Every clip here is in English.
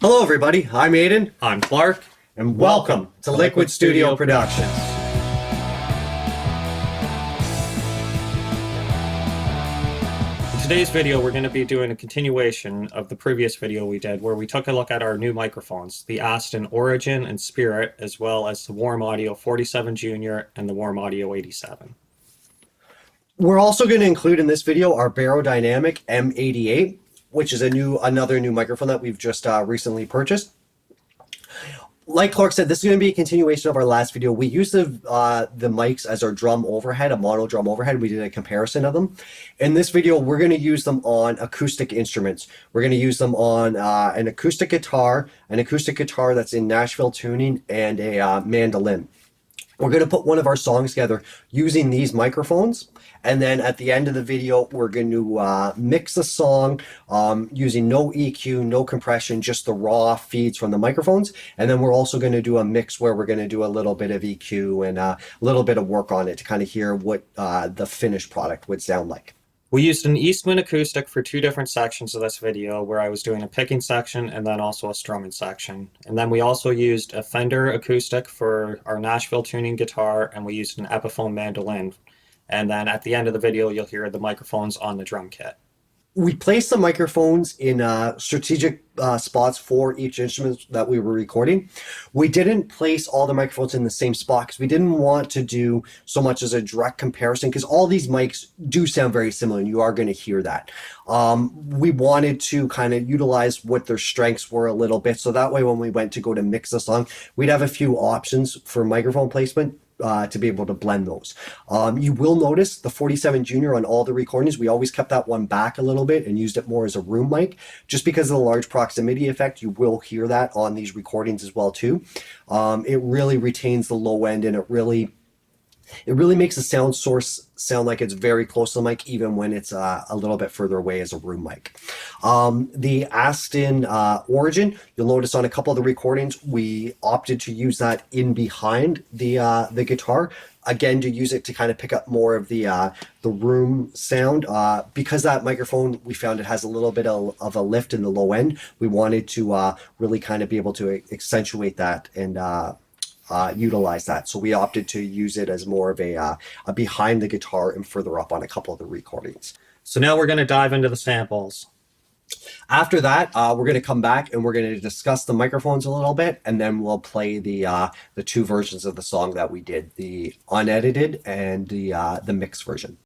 Hello everybody, I'm Aiden. I'm Clark. And welcome to Liquid Studio Productions. In today's video, we're going to be doing a continuation of the previous video we did where we took a look at our new microphones, the Aston Origin and Spirit, as well as the Warm Audio 47 Junior and the Warm Audio 87. We're also going to include in this video our Beyerdynamic M88, which is another new microphone that we've just recently purchased. Like Clark said, this is going to be a continuation of our last video. We used the mics as our drum overhead, a mono drum overhead. We did a comparison of them. In this video, we're going to use them on acoustic instruments. We're going to use them on an acoustic guitar that's in Nashville tuning, and a mandolin. We're going to put one of our songs together using these microphones. And then at the end of the video, we're going to mix the song using no EQ, no compression, just the raw feeds from the microphones. And then we're also going to do a mix where we're going to do a little bit of EQ and a little bit of work on it to kind of hear what the finished product would sound like. We used an Eastman acoustic for two different sections of this video, where I was doing a picking section and then also a strumming section. And then we also used a Fender acoustic for our Nashville tuning guitar, and we used an Epiphone mandolin. And then at the end of the video, you'll hear the microphones on the drum kit. We placed the microphones in strategic spots for each instrument that we were recording. We didn't place all the microphones in the same spot because we didn't want to do so much as a direct comparison, because all these mics do sound very similar and you are going to hear that. We wanted to kind of utilize what their strengths were a little bit, so that way when we went to go to mix the song, we'd have a few options for microphone placement to be able to blend those. You will notice the 47 Junior on all the recordings, we always kept that one back a little bit and used it more as a room mic, just because of the large proximity effect. You will hear that on these recordings as well too. It really retains the low end, and it really makes the sound source sound like it's very close to the mic, even when it's a little bit further away as a room mic. The Aston Origin, you'll notice on a couple of the recordings, we opted to use that in behind the guitar, again, to use it to kind of pick up more of the room sound. Because that microphone, we found it has a little bit of a lift in the low end, we wanted to really kind of be able to accentuate that and utilize that. So we opted to use it as more of a behind the guitar and further up on a couple of the recordings. So now we're going to dive into the samples. After that, we're going to come back and we're going to discuss the microphones a little bit, and then we'll play the two versions of the song that we did, the unedited and the mixed version.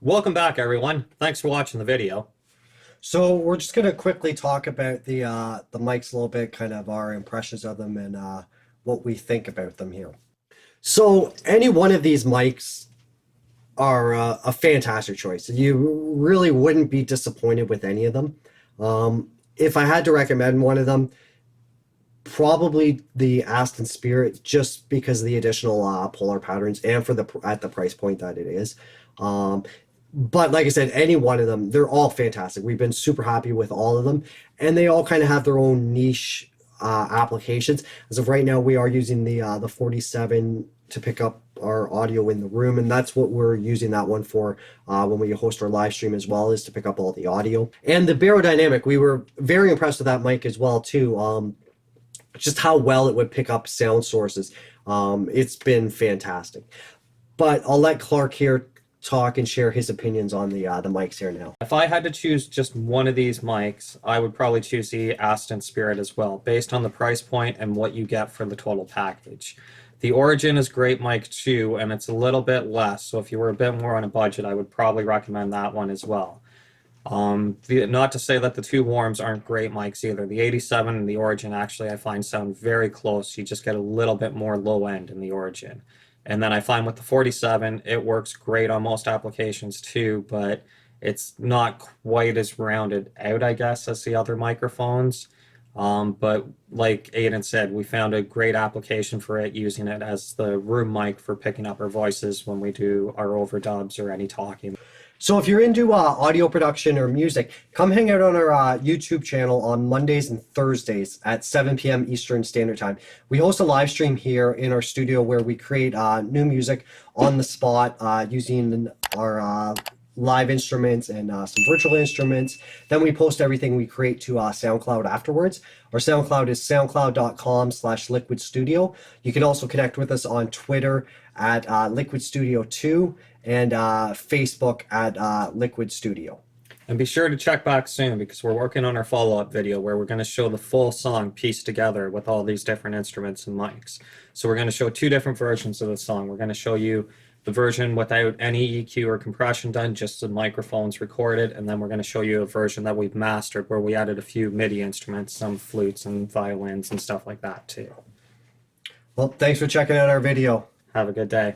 Welcome back, everyone. Thanks for watching the video. So we're just gonna quickly talk about the mics a little bit, kind of our impressions of them and what we think about them here. So any one of these mics are a fantastic choice. You really wouldn't be disappointed with any of them. If I had to recommend one of them, probably the Aston Spirit, just because of the additional polar patterns and for at the price point that it is. But like I said, any one of them, they're all fantastic. We've been super happy with all of them, and they all kind of have their own niche applications. As of right now, we are using the 47 to pick up our audio in the room, and that's what we're using that one for when we host our live stream as well, is to pick up all the audio. And the Beyerdynamic, we were very impressed with that mic as well too. Just how well it would pick up sound sources. It's been fantastic. But I'll let Clark here talk and share his opinions on the mics here now. If I had to choose just one of these mics, I would probably choose the Aston Spirit as well, based on the price point and what you get for the total package. The Origin is great mic too, and it's a little bit less, so if you were a bit more on a budget, I would probably recommend that one as well. Not to say that the two Warms aren't great mics either. The 87 and the Origin actually I find sound very close. You just get a little bit more low end in the Origin. And then I find with the 47, it works great on most applications too, but it's not quite as rounded out, I guess, as the other microphones. But like Aiden said, we found a great application for it, using it as the room mic for picking up our voices when we do our overdubs or any talking. So if you're into audio production or music, come hang out on our YouTube channel on Mondays and Thursdays at 7 p.m. Eastern Standard Time. We host a live stream here in our studio where we create new music on the spot using our live instruments and some virtual instruments. Then we post everything we create to SoundCloud afterwards. Our SoundCloud is soundcloud.com/liquidstudio. You can also connect with us on Twitter at liquidstudio2 and Facebook at Liquid Studio. And be sure to check back soon, because we're working on our follow-up video where we're going to show the full song pieced together with all these different instruments and mics. So we're going to show two different versions of the song. We're going to show you the version without any EQ or compression done, just the microphones recorded, and then we're going to show you a version that we've mastered where we added a few MIDI instruments, some flutes and violins and stuff like that too. Well, thanks for checking out our video. Have a good day.